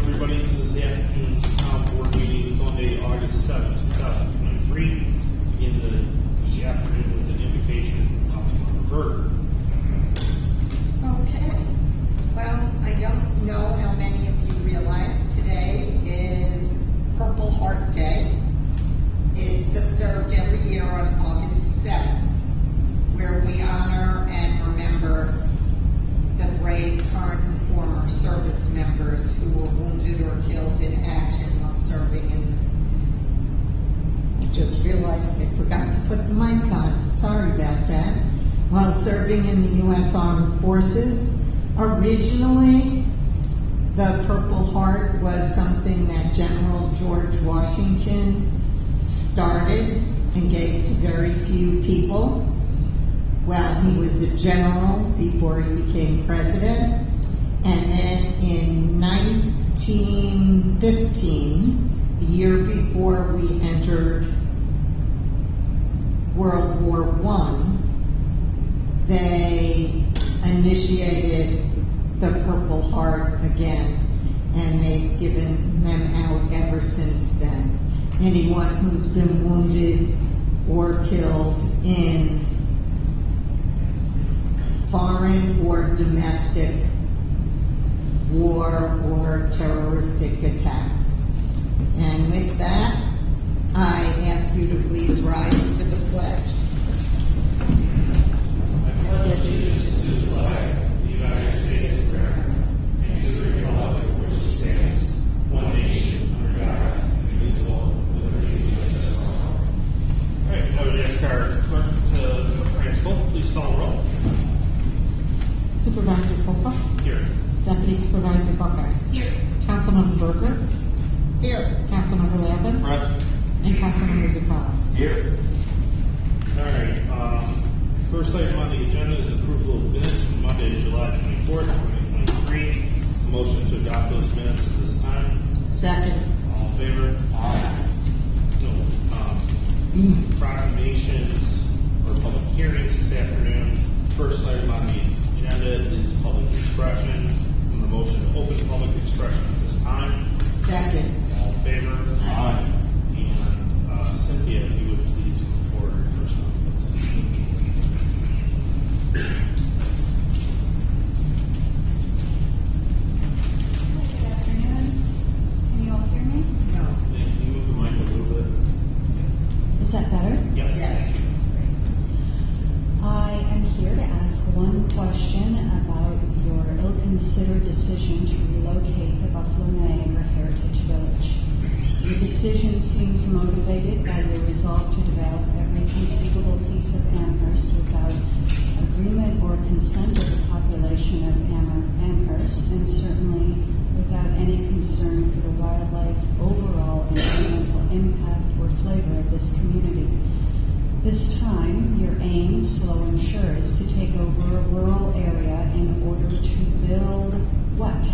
everybody to this afternoon's town board meeting, Monday, August 7, 2023. Begin the afternoon with an invocation of the Verb. Okay. Well, I don't know how many of you realize today is Purple Heart Day. It's observed every year on August 7th, where we honor and remember the brave current and former service members who were wounded or killed in action while serving in the... I just realized I forgot to put the mic on. Sorry about that. While serving in the U.S. Armed Forces, originally the Purple Heart was something that General George Washington started and gave to very few people. Well, he was a general before he became president, and then in 1915, the year before we entered World War I, they initiated the Purple Heart again, and they've given them out ever since then. Anyone who's been wounded or killed in foreign or domestic war or terroristic attacks. And with that, I ask you to please rise for the pledge. I pledge allegiance to the flag of the United States of America and to the republic for which it stands, one nation, under God, indivisible, with liberty and justice for all. All right, I would ask our clerk to principal, please call the roll. Supervisor Popa. Here. Deputy Supervisor Buckeye. Here. Councilmember Berger. Here. Councilmember Lavin. Present. And Councilmember Zuccaro. Here. All right. First item on the agenda is approval of minutes from Monday, July 24th, 2023. Motion to adopt those minutes at this time. Second. All in favor? Aye. No. Proclamations or public hearings this afternoon. First item on the agenda is public expression. And the motion to open public expression at this time. Second. All in favor? Aye. And Cynthia, if you would please come forward first on this. Good afternoon. Can you all hear me? No. Can you move the mic a little bit? Is that better? Yes. Yes. I am here to ask one question about your ill-considered decision to relocate the Buffalo Niagara Heritage Village. Your decision seems motivated by your resolve to develop every conceivable piece of Amherst without agreement or consent of the population of Amherst, and certainly without any concern for the wildlife, overall environmental impact, or flavor of this community. This time, your aim, slow and sure, is to take over a rural area in order to build what?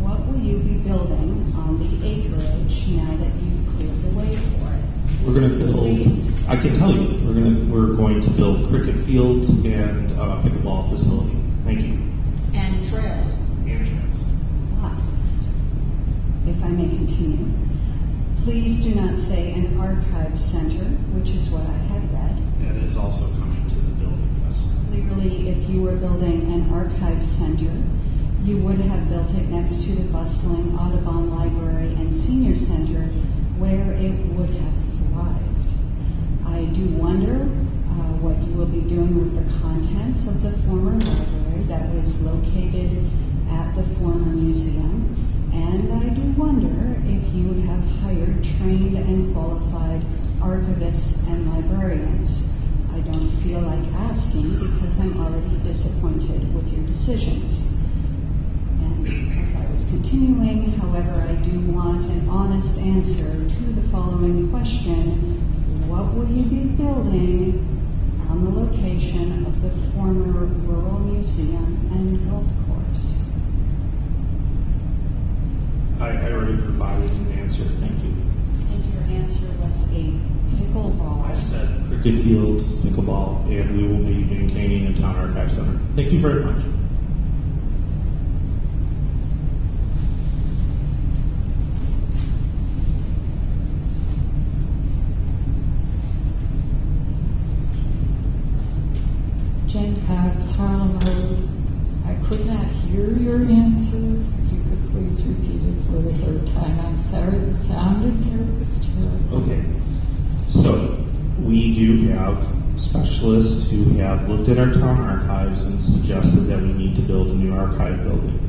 What will you be building on the acreage now that you've cleared the way for it? We're going to build. Please. I can tell you, we're going to build cricket fields and pickleball facility. Thank you. And trails. And trails. But, if I may continue, please do not say an archive center, which is what I had read. That is also coming to the building, yes. Clearly, if you were building an archive center, you would have built it next to the bustling Audubon Library and Senior Center, where it would have thrived. I do wonder what you will be doing with the contents of the former library that was located at the former museum, and I do wonder if you have hired trained and qualified archivists and librarians. I don't feel like asking because I'm already disappointed with your decisions. And as I was continuing, however, I do want an honest answer to the following question: what will you be building on the location of the former Rural Museum and Golf Course? I already provided an answer. Thank you. And your answer was a pickleball. I said Cricket fields, pickleball, and we will be maintaining a town archive center. Thank you very much. that's Harlem Road. I could not hear your answer. If you could please repeat it for the third time. I'm sorry, the sound in here was terrible. Okay. So we do have specialists who have looked at our town archives and suggested that we need to build a new archive building.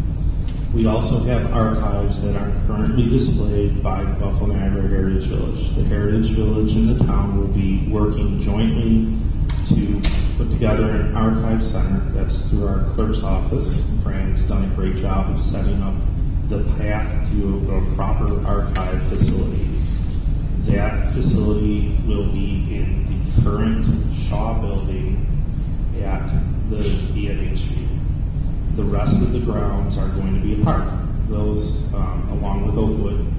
We also have archives that are currently displayed by the Buffalo Niagara Heritage Village. The Heritage Village and the town will be working jointly to put together an archive center. That's through our clerk's office. Fran's done a great job of setting up the path to a proper archive facility. That facility will be in the current Shaw building at the BNH Street. The rest of the grounds are going to be a park. Those, along with Oakwood.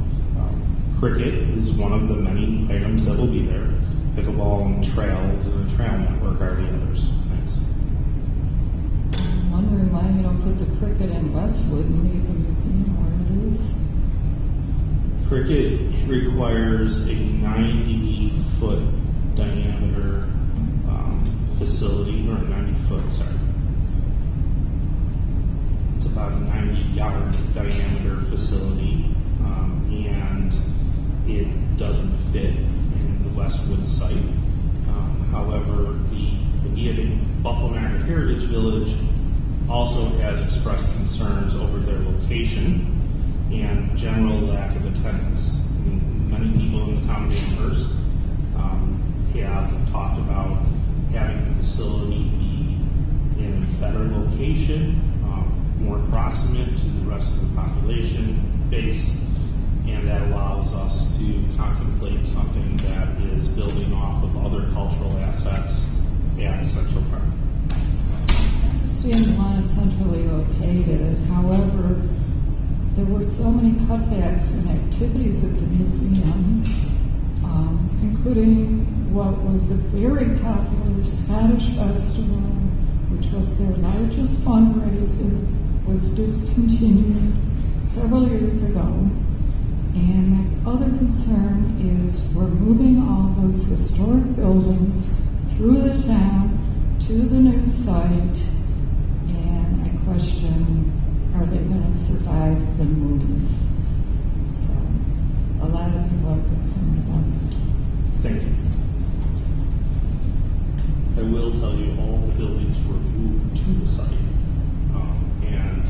Cricket is one of the many items that will be there. Pickleball and trails and a trail network are the others. Thanks. I'm wondering why you don't put the cricket in Westwood and leave the museum where it is. Cricket requires a 90-foot diameter facility, or 90-foot, sorry. It's about a 90-yard diameter facility, and it doesn't fit in the Westwood site. However, the Buffalo Niagara Heritage Village also has expressed concerns over their location and general lack of attendance. Many people in the town of Amherst have talked about having the facility be in a better location, more proximate to the rest of the population base, and that allows us to contemplate something that is building off of other cultural assets at Central Park. I understand you want it centrally located. However, there were so many cutbacks and activities at the museum, including what was a very popular Scottish festival, which was their largest fundraiser, was discontinued several years ago. And my other concern is we're moving all those historic buildings through the town to the new site, and I question, are they going to survive the move? So, a lot of people are concerned about it. Thank you. I will tell you all the buildings were moved to the site, and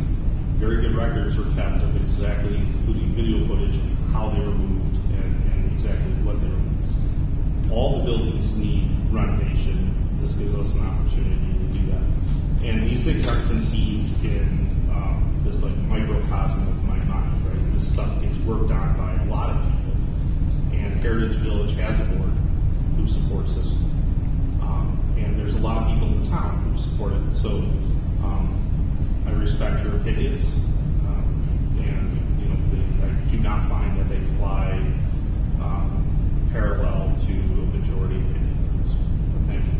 very good records were kept of exactly, including video footage of how they were moved and exactly what they were moved. All the buildings need renovation. This gives us an opportunity to do that. And these things aren't conceived in this like microcosm of my mind, right? This stuff gets worked on by a lot of people. And Heritage Village has a board who supports this. And there's a lot of people in the town who support it. So I respect your opinions. And you know, I do not find that they fly parallel to a majority opinion. But thank you.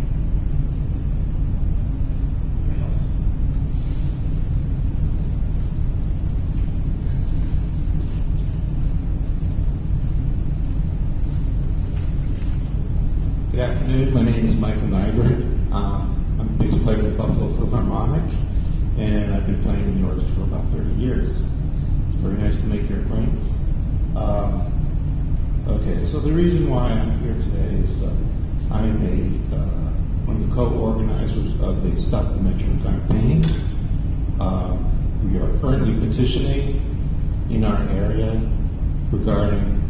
Anything else? Good afternoon. My name is Michael Nygren. I'm a bass player with Buffalo Philharmonic, and I've been playing in the orchestra for about 30 years. It's very nice to make your acquaintance. Okay, so the reason why I'm here today is I'm one of the co-organizers of the Stop the Metro campaign. We are currently petitioning in our area regarding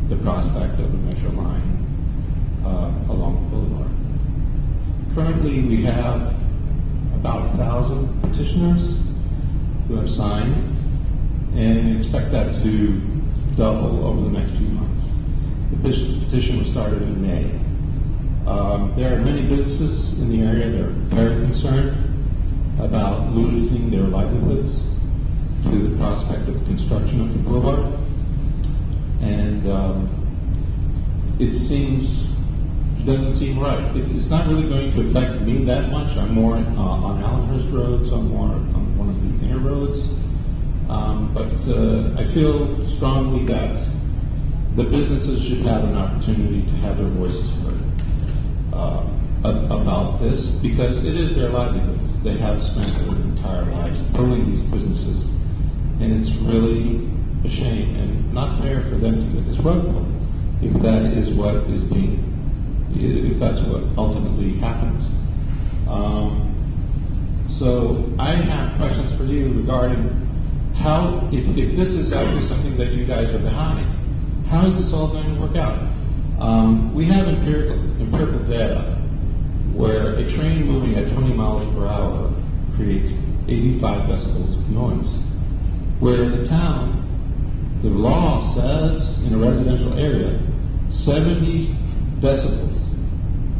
the prospect of a metro line along the boulevard. Currently, we have about 1,000 petitioners who have signed, and expect that to double over the next few months. The petition was started in May. There are many businesses in the area that are very concerned about losing their livelihoods to the prospect of construction of the boulevard, and doesn't seem right. It's not really going to affect me that much. I'm more on Amherst Road, so I'm more on one of the inner roads. But I feel strongly that the businesses should have an opportunity to have their voices heard. about this because it is their livelihoods. They have spent their entire lives building these businesses, and it's really a shame and not fair for them to get this rug pulled if that is what is being, if that's what ultimately happens. So I have questions for you regarding how, if this is actually something that you guys are behind, how is this all going to work out? We have empirical data where a train moving at 20 miles per hour creates 85 decibels of noise. Where in the town, the law says in a residential area, 70 decibels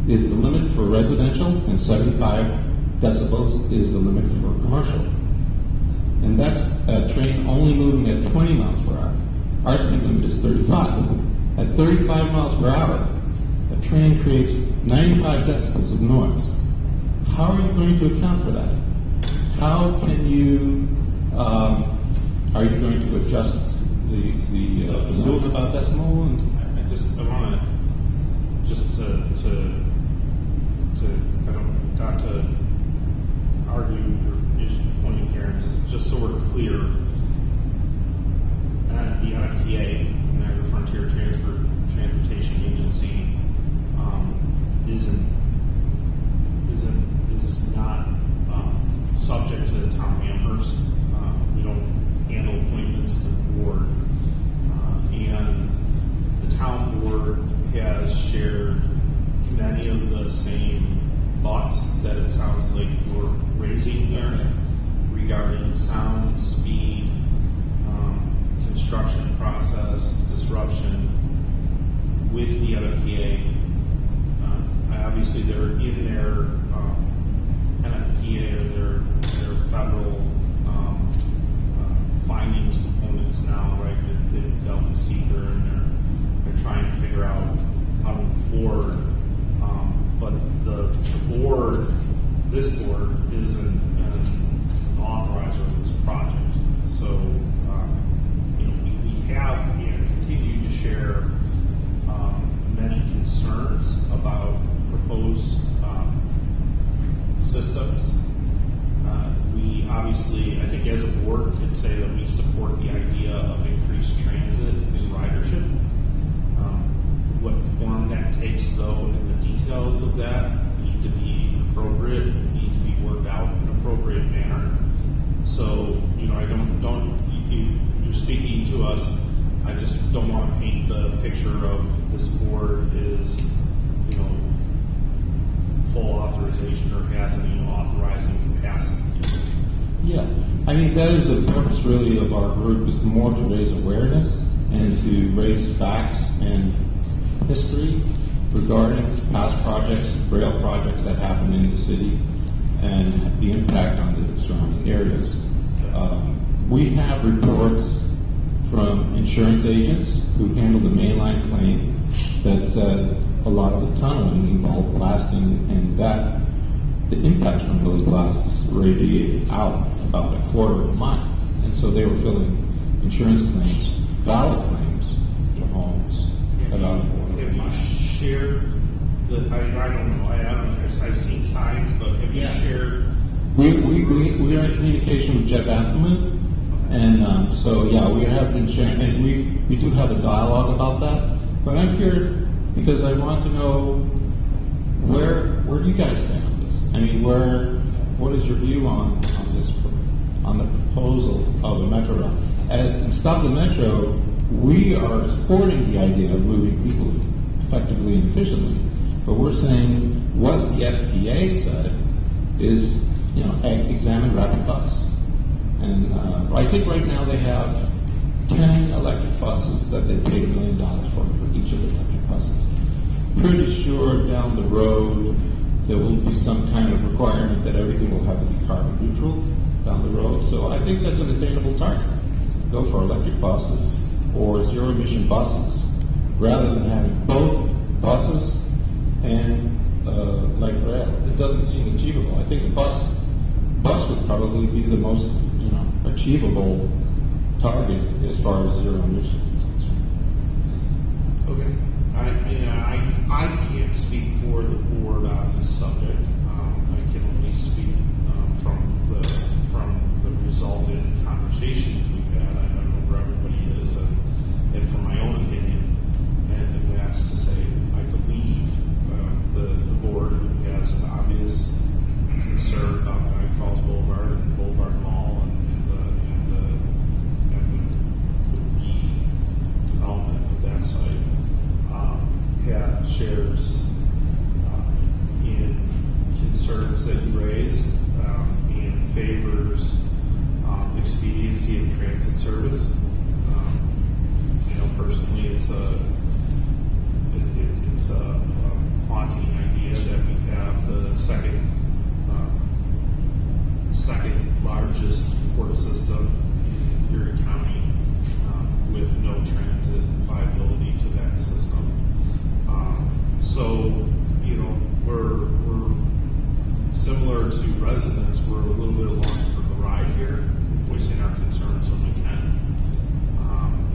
is the limit for residential and 75 decibels is the limit for commercial. And that's a train only moving at 20 miles per hour. Our speed limit is 35. At 35 miles per hour, a train creates 95 decibels of noise. How are you going to account for that? How can you, are you going to adjust the rules about decimal? And I want to just to I don't not to argue your point here, just so we're clear. The NFTA, the Frontier Transportation Agency, is not subject to the town of Amherst. We don't handle appointments to the board, and the town board has shared many of the same thoughts that it sounds like you're raising there regarding sound, speed, construction process, disruption with the NFTA. Obviously, they're in their NFPA or their federal findings components now, right? They've dealt with seeker and they're trying to figure out how to move forward. But the board, this board, is an authorizer of this project. So we have and continue to share many concerns about proposed systems. We obviously, I think as a board, could say that we support the idea of increased transit and ridership. What form that takes, though, and the details of that need to be appropriate, need to be worked out in an appropriate manner. So, you're speaking to us, I just don't want to paint the picture of this board is, full authorization or has any authorizing capacity. yeah, I mean, that is the purpose really of our group, is more to raise awareness and to raise facts and history regarding past projects, rail projects that happen in the city and the impact on the surrounding areas. We have reports from insurance agents who handle the mainline claim that said a lot of the tunneling involved blasting, and that the impact from those blasts radiated out about a quarter of a mile. And so they were filling insurance claims, valid claims, for homes about a quarter of a Have you mile. shared I don't know, I've seen signs, but have you shared? We are in communication with Jeff Appleman, and so yeah, we have been sharing, and we do have a dialogue about that. But I'm here because I want to know where do you guys stand on this? I mean, what is your view on this, on the proposal of the metro rail? And Stop the Metro, we are supporting the idea of moving people effectively and efficiently, but we're saying what the FTA said is, examine rapid bus. And I think right now they have 10 electric buses that they paid $1 million for each of the electric buses. Pretty sure down the road there will be some kind of requirement that everything will have to be carbon neutral down the road. So I think that's an attainable target. Go for electric buses or zero emission buses rather than having both buses and light rail. It doesn't seem achievable. I think a bus would probably be the most achievable target as far as zero emissions is concerned. Okay. I can't speak for the board on this subject. I can only speak from the resulted conversations we've had. I don't know where everybody is, and from my own opinion, and that's to say, I believe the board has an obvious concern about Niagara Falls Boulevard and Boulevard Mall and the redevelopment of that site. Pat shares in concerns that you raised and favors expediency of transit service. Personally, it's a haunting idea that we have the second largest port system in Erie County with no transit viability to that system. So, we're similar to residents. We're a little bit along for the ride here, voicing our concerns when we can,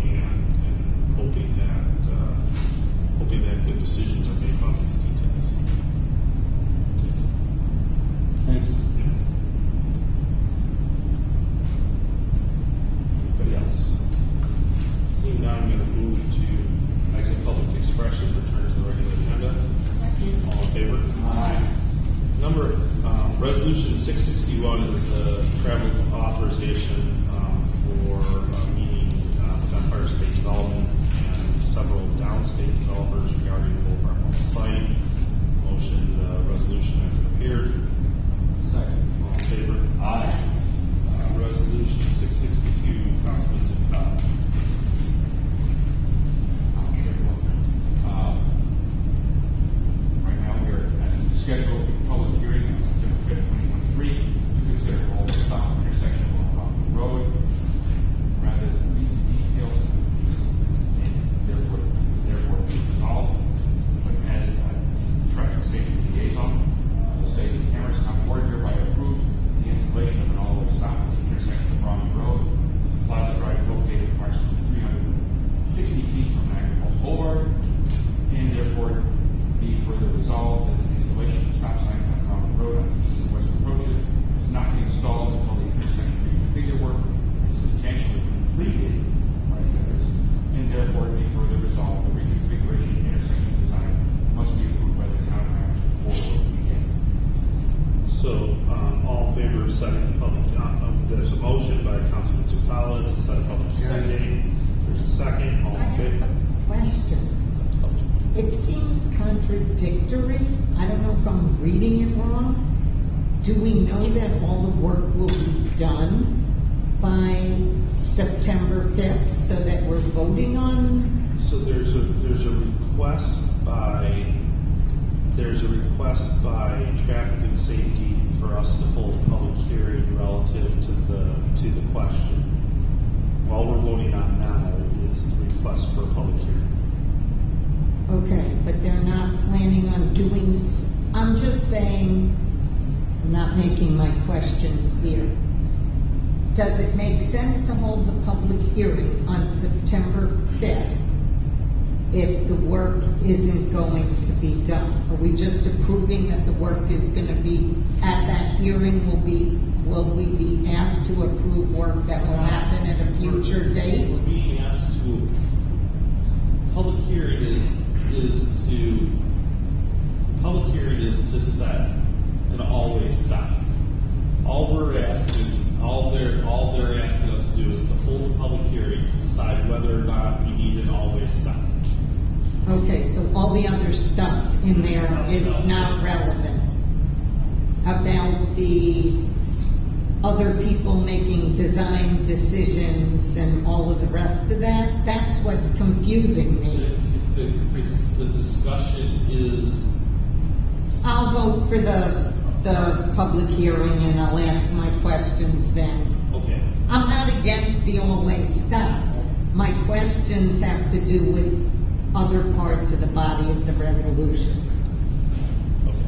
and hoping that good decisions are made about these details. Thanks. Anybody else? Seeing now, I'm going to move to exit public expression, return to the regular agenda. All in favor? Aye. Resolution 661 is travel authorization for a meeting with Empire State Development and several downstate developers regarding the Boulevard Mall site. Motion resolution as it appeared. Second. All in favor? Aye. Resolution 662, Councilman Zuccotti. Right now, we are asking to schedule a public hearing on September 5th, 2023 to consider all the stop intersection along Rockland Road. Rather than read the details and therefore be resolved, but as traffic safety liaison, I will say the Amherst Town Board hereby approve the installation of an all-way stop at the intersection of Rockland Road. Plaza Drive is located approximately 360 feet from Niagara Falls Boulevard, and therefore be further resolved that the installation of stop signs on Rockland Road on the east and west approaches is not being installed until the intersection reconfigure work is substantially completed by the others, and therefore be further resolved the reconfiguration intersection design must be approved by the town of Amherst before work begins. So, all in favor of setting the public, there's a motion by Councilman Zuccotti to set a public hearing date. There's a second. All I in favor? have a question. It seems contradictory. I don't know if I'm reading it wrong. Do we know that all the work will be done by September 5th so that we're voting on? So there's a request by Traffic and Safety for us to hold a public hearing relative to the question. All we're voting on now is the request for a public hearing. Okay, but they're not planning on doing, I'm just saying, I'm not making my question clear. Does it make sense to hold the public hearing on September 5th if the work isn't going to be done? Are we just approving that the work is going to be, at that hearing, will we be asked to approve work that will happen at a future date? We're being asked to, public hearing is to set an always stop. All they're asking us to do is to hold a public hearing to decide whether or not we need an always stop. Okay, so all the other stuff in there is not relevant about the other people making design decisions and all of the rest of that? That's what's confusing me. The discussion is, I'll vote for the public hearing and I'll ask my questions then. okay, I'm not against the always stop. My questions have to do with other parts of the body of the resolution. okay.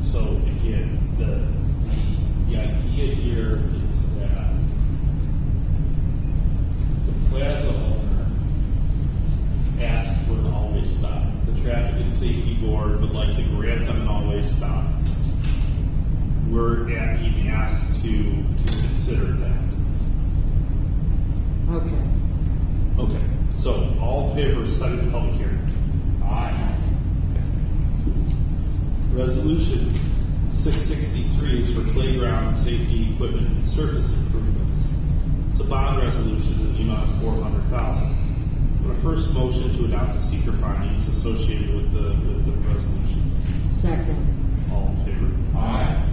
So again, the idea here is that the plaza owner asked for an always stop. The Safety Board would like to grant them an always stop. We're being asked to consider that. Okay. Okay, so all in favor of setting the public hearing? Aye. Resolution 663 is for playground safety equipment and surface improvements. It's a bond resolution in the amount of $400,000. A first motion to adopt the seeker findings associated with the resolution. Second. All in favor? Aye.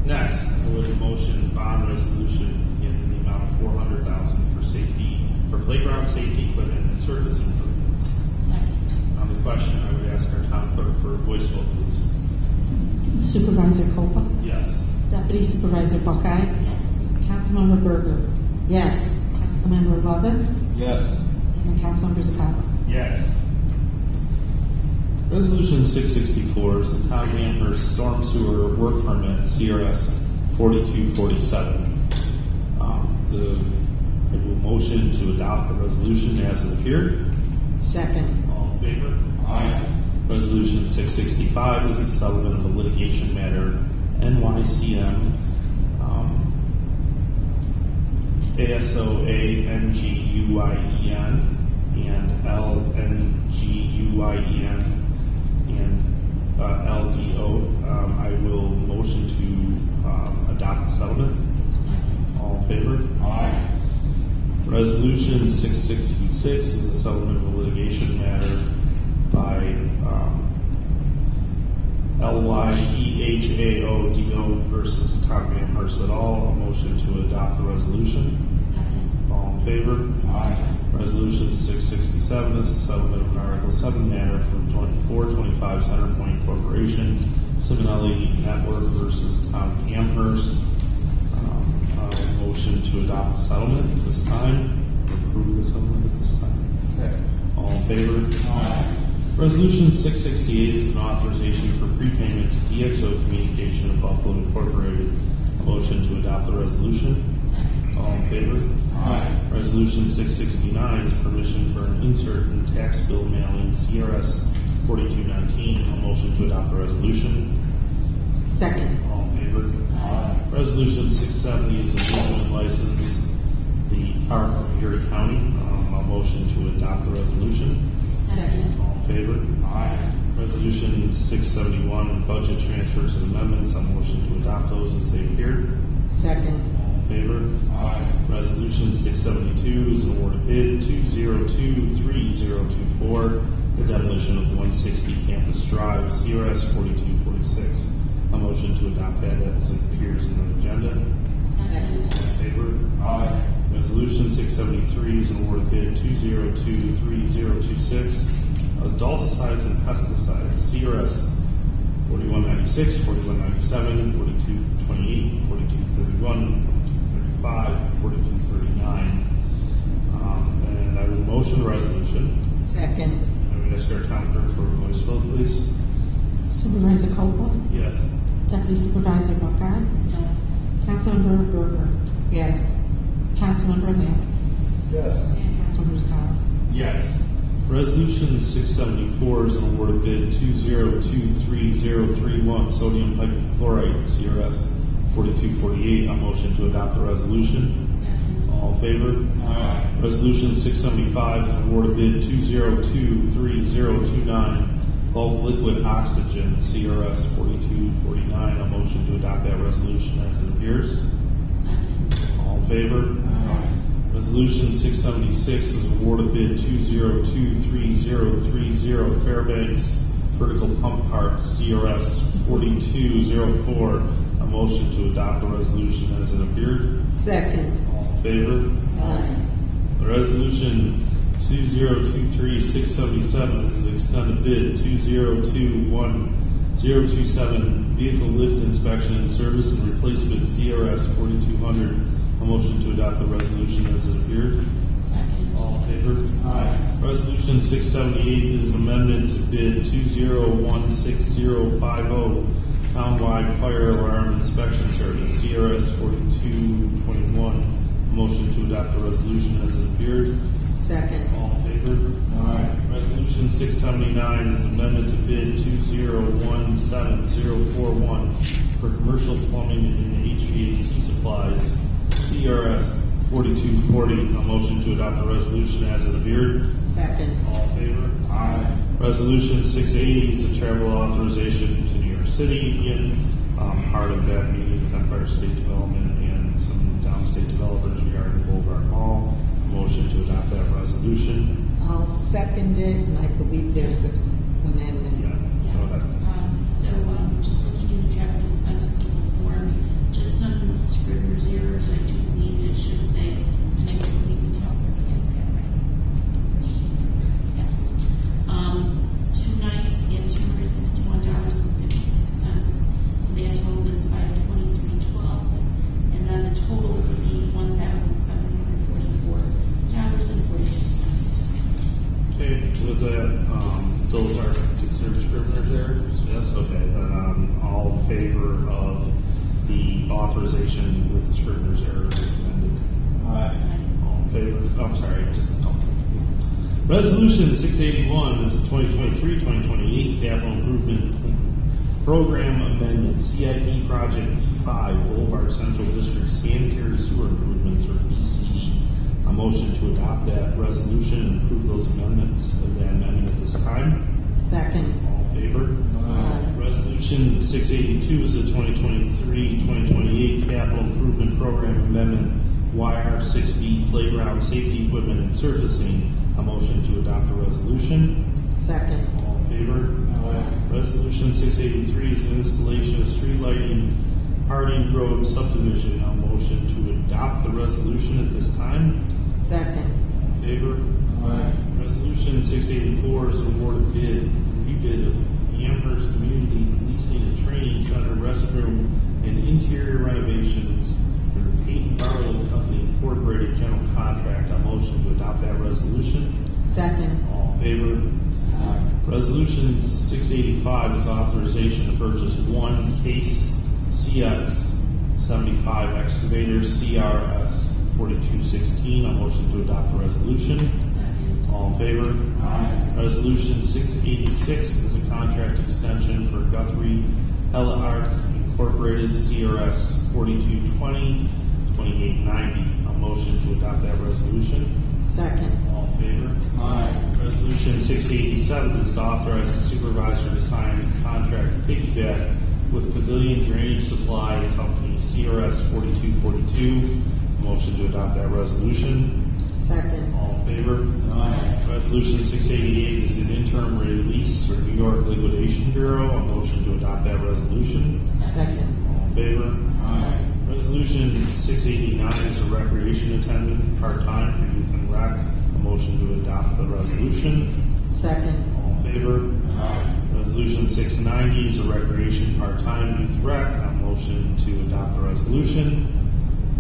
Next, I would motion bond resolution in the amount of $400,000 for playground safety equipment and surface improvements. Second. On the question, I would ask our town clerk for a voice vote, please. Supervisor Coppa? Yes. Deputy Supervisor Buckeye? Yes. Councilmember Berger? Yes. Councilmember Lovett? Yes. And Councilmember Zappala? Yes. Resolution 664 is the Town of Amherst Storm Sewer Work Permit, CRS 4247. I will motion to adopt the resolution as it appeared. Second. All in favor? Aye. Resolution 665 is the settlement of a litigation matter, NYCM, ASOA NGUIEN and LNGUIEN and LDO. I will motion to adopt the settlement. Second. All in favor? Aye. Resolution 666 is a settlement of a litigation matter by LYTHAODO versus Town of Amherst et al. A motion to adopt the resolution. Second. All in favor? Aye. Resolution 667 is the settlement of an Article 7 matter from 425 Centerpoint Corporation, Simonelli Network versus Town of Amherst. Motion to adopt the settlement at this time. Approve the settlement at this time. Second. All in favor? Aye. Resolution 668 is an authorization for prepayment to DXO Communication of Buffalo Incorporated. A motion to adopt the resolution. Second. All in favor? Aye. Resolution 669 is permission for an insert in tax bill mailing CRS 4219. A motion to adopt the resolution. Second. All in favor? Aye. Resolution 670 is an amusement license, the Park of Erie County. A motion to adopt the resolution. Second. All in favor? Aye. Resolution 671, budget transfers and amendments. A motion to adopt those as they appear. Second. All in favor? Aye. Resolution 672 is an award of bid 2023024, the demolition of 160 Campus Drive, CRS 4246. A motion to adopt that as it appears in the agenda. Second. All in favor? Aye. Resolution 673 is an award of bid 2023026, adulticides and pesticides, CRS 4196, 4197, 4228, 4231, 4235, 4239. And I will motion the resolution. Second. I would ask our town clerk for a voice vote, please. Supervisor Coppa? Yes. Deputy Supervisor Buckeye? No. Councilmember Berger? Yes. Councilmember Lovett? Yes. And Councilmember Zappala? Yes. Resolution 674 is an award of bid 2023031, sodium hypochlorite, CRS 4248. A motion to adopt the resolution. Second. All in favor? Aye. Resolution 675 is an award of bid 2023029, bulk liquid oxygen, CRS 4249. A motion to adopt that resolution as it appears. Second. All in favor? Aye. Resolution 676 is award of bid 2023030 Fairbanks Vertical Pump Park, CRS 4204. A motion to adopt the resolution as it appeared. Second. All in favor? Aye. Resolution 2023677 is an extended bid 2021027 Vehicle Lift Inspection and Service and Replacement, CRS 4200. A motion to adopt the resolution as it appeared. Second. All in favor? Aye. Resolution 678 is an amendment to bid 2016050 Townwide Fire Alarm Inspection Service, CRS 4221. Motion to adopt the resolution as it appeared. Second. All in favor? Aye. Resolution 679 is amendment to bid 2017041 for commercial plumbing and HVAC supplies, CRS 4240. A motion to adopt the resolution as it appeared. Second. All in favor? Aye. Resolution 680 is a travel authorization to New York City. Again, part of that meeting with Empire State Development and some downstate developers regarding Boulevard Mall. Motion to adopt that resolution. I'll second it, and I believe there's an amendment. Yeah, go ahead. Just looking in the travel dispense form, just some scrivener's errors. I do believe it should say, and I do believe the top clerk has that right. Yes. 2 nights and $261.56. So that total is $523.12, and then the total would be $1,744.42. Okay, with that, those are considered scrivener's errors? Yes, okay. Then all in favor of the authorization with the scrivener's error recommended? Aye. All in favor? Oh, I'm sorry, just Resolution 681 is 2023-2028 Capital Improvement Program Amendment, CIP Project E5, Boulevard Central District Sanitary Sewer Improvements, or BCE. A motion to adopt that resolution and approve those amendments of that amendment at this time. Second. All in favor? Aye. Resolution 682 is the 2023-2028 Capital Improvement Program Amendment, YR6B Playground Safety Equipment and Surfacing. A motion to adopt the resolution. Second. All in favor? Aye. Resolution 683 is the installation of street lighting, Harding Road subdivision. A motion to adopt the resolution at this time. Second. All in favor? Aye. Resolution 684 is award of rebid of Amherst Community Leasing and Training Center restroom and interior renovations for the Peyton Barlow Company Incorporated General Contract. A motion to adopt that resolution. Second. All in favor? Aye. Resolution 685 is authorization to purchase one Case CX 75 excavator CRS 4216. A motion to adopt the resolution. Second. All in favor? Aye. Resolution 686 is a contract extension for Guthrie Arc Incorporated CRS 4220 2890. A motion to adopt that resolution. Second. All in favor? Aye. Resolution 687 is to authorize the supervisor to sign a contract piggyback with Pavilion Drainage Supply Company CRS 4242. Motion to adopt that resolution. Second. All in favor? Aye. Resolution 688 is an interim release for New York Liquidation Bureau. A motion to adopt that resolution. Second. All in favor? Aye. Resolution 689 is a recreation attendant, part-time for youth and rec. A motion to adopt the resolution. Second. All in favor? Aye. Resolution 690 is a recreation part-time youth rec. A motion to adopt the resolution.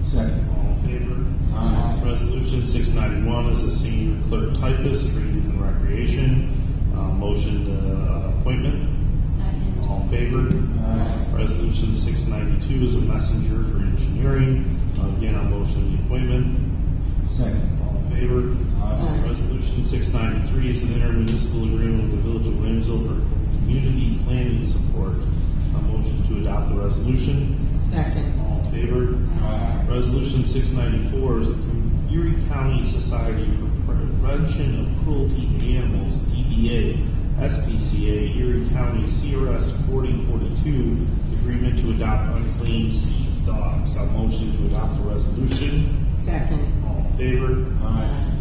Second. All in favor? Aye. Resolution 691 is a senior clerk typist for youth and recreation. Motion to appointment. Second. All in favor? Aye. Resolution 692 is a messenger for engineering. Again, on motion the appointment. Second. All in favor? Aye. Resolution 693 is an intermunicipal agreement with the Village of Williamsville for community planning support. A motion to adopt the resolution. Second. All in favor? Aye. Resolution 694 is the Erie County Society for Prevention of Cruelty to Animals, DBA, SPCA, Erie County CRS 4042, agreement to adopt unclaimed seized dogs. A motion to adopt the resolution. Second. All in favor? Aye.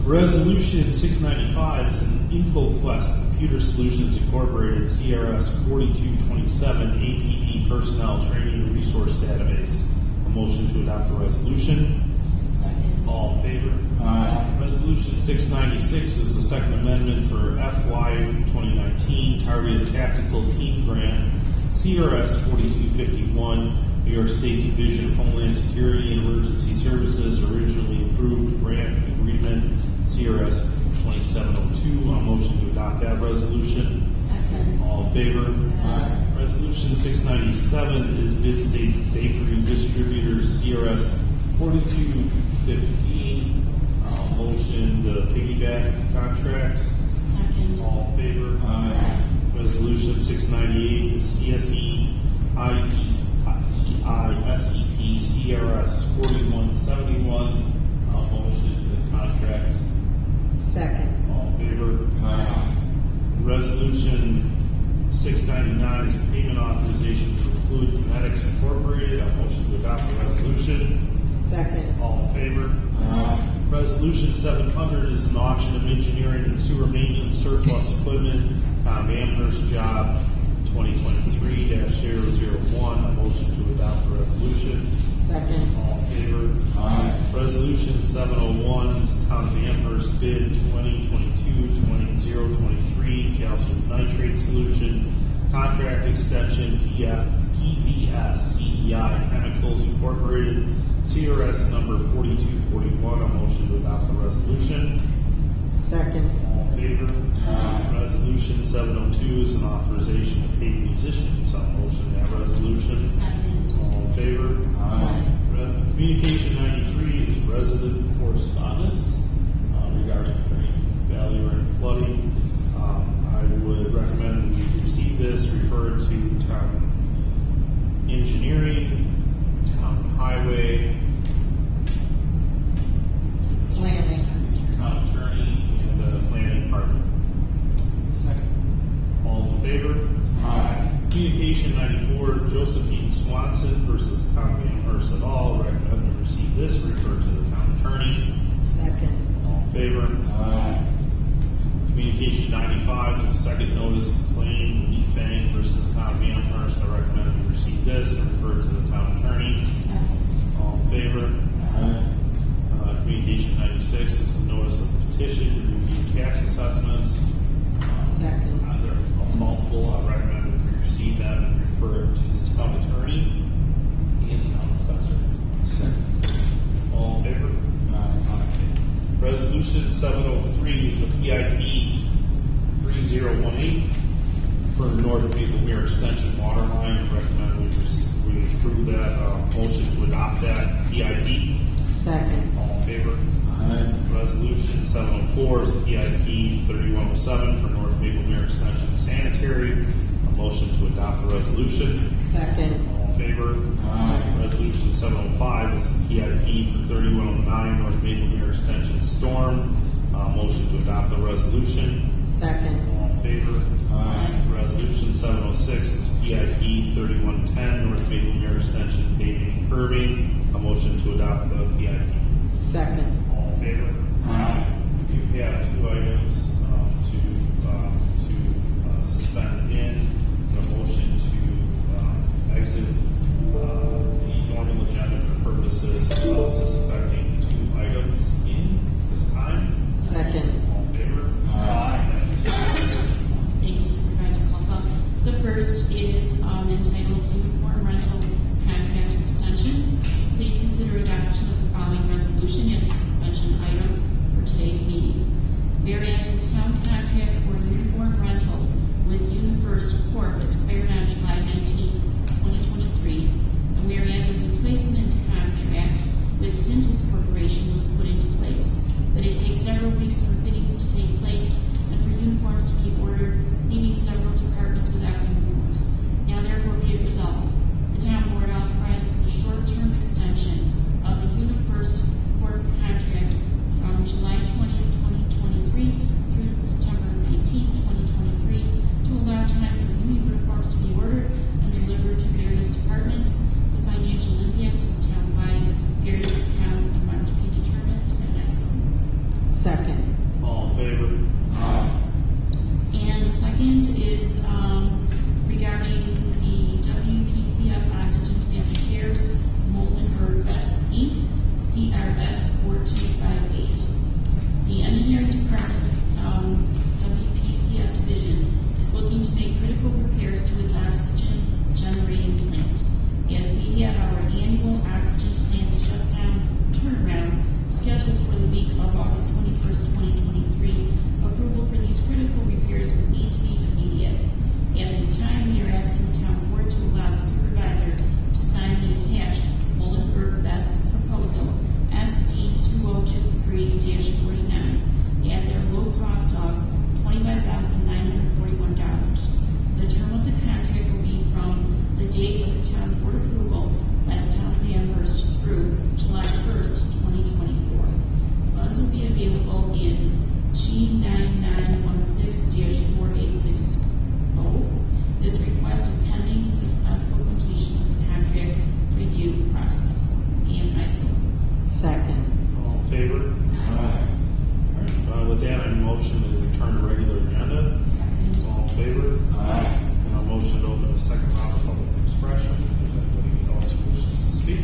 Resolution 695 is an InfoQuest Computer Solutions Incorporated CRS 4227 APP Personnel Training and Resource Database. A motion to adopt the resolution. Second. All in favor? Aye. Resolution 696 is the second amendment for FY 2019 Targeted Tactical Team Grant CRS 4251 New York State Division of Homeland Security and Emergency Services originally approved grant agreement CRS 2702. A motion to adopt that resolution. Second. All in favor? Aye. Resolution 697 is Bid State Bakery Distributors CRS 4215. Motion the piggyback contract. Second. Second. All in favor? Aye. Resolution 698 is CSE IEISEP CRS 4171. Motion the contract. Second. All in favor? Resolution 699 is payment authorization for Fluid Kinetics Incorporated. A motion to adopt the resolution. Second. All in favor? Resolution 700 is an auction of engineering and sewer maintenance surplus equipment. Amherst job 2023-001. A motion to adopt the resolution. Second. All in favor? Resolution 701 is Town of Amherst bid 2022-2023 calcium nitrate solution contract extension PVS CEI Chemicals Incorporated CRS number 4241. A motion to adopt the resolution. Second. All in favor? Resolution 702 is an authorization to pay musicians. A motion to that resolution. Second. All in favor? Communication 93 is resident correspondence regarding failure and flooding. I would recommend we receive this, refer it to town engineering, town highway, Planning. town attorney, and the planning department. Second. All in favor? Communication 94, Josephine Swanson versus Town of Amherst et al. Recommend we receive this, refer to the town attorney. Second. All in favor? Communication 95 is a second notice of claim, Lee Fang versus Town of Amherst. I recommend we receive this and refer to the town attorney. Second. All in favor? Communication 96 is a notice of petition to review tax assessments. Second. There are multiple. I recommend that we receive them and refer it to the town attorney and town assessor. Second. All in favor? Resolution 703 is a PIP 3018 for North Maple Mere Extension water line. I recommend we approve that motion to adopt that PIP. Second. All in favor? Resolution 704 is a PIP 3107 for North Maple Mere Extension sanitary. A motion to adopt the resolution. Second. All in favor? Resolution 705 is the PIP for 3109 North Maple Mere Extension storm. Motion to adopt the resolution. Second. All in favor? Resolution 706 is PIP 3110 North Maple Mere Extension paving and curbing. A motion to adopt the PIP. Second. All in favor? We do have two items to suspend in. A motion to exit the normal agenda for purposes of suspending two items in this time. Second. All in favor? Thank you, Supervisor Klumpa. The first is entitled Uniform Rental Contract Extension. Please consider adoption of the following resolution as a suspension item for today's meeting. Whereas the town contract for uniform rental with UniFirst Corp. expired on July 19, 2023, and whereas a replacement contract with Cintas Corporation was put into place, but it takes several weeks for fittings to take place and for uniforms to be ordered, leaving several departments without uniforms. Now therefore be it resolved, the town board authorizes the short-term extension of the UniFirst Corp. contract from July 20th, 2023 through September 19th, 2023 to allow time for new uniforms to be ordered and delivered to various departments. The financial impact is town-wide, various accounts amount to be determined, and I so move. Second. All in favor? And the second is regarding the WPCF Oxygen Plant Repairs, Molenberg Vets Inc., CRS 4258. The engineering department, WPCF division, is looking to make critical repairs to its oxygen generating plant. As we have our annual oxygen plant shutdown turnaround scheduled for the week of August 21st, 2023, approval for these critical repairs would need to be immediate. G9916-4860. This request is pending successful completion of the contract review process. And I so move. Second. All in favor? All right, with that, I motion to return to regular agenda. Second. All in favor? And I'll motion to open the second round of public expression. If anybody else wishes to speak.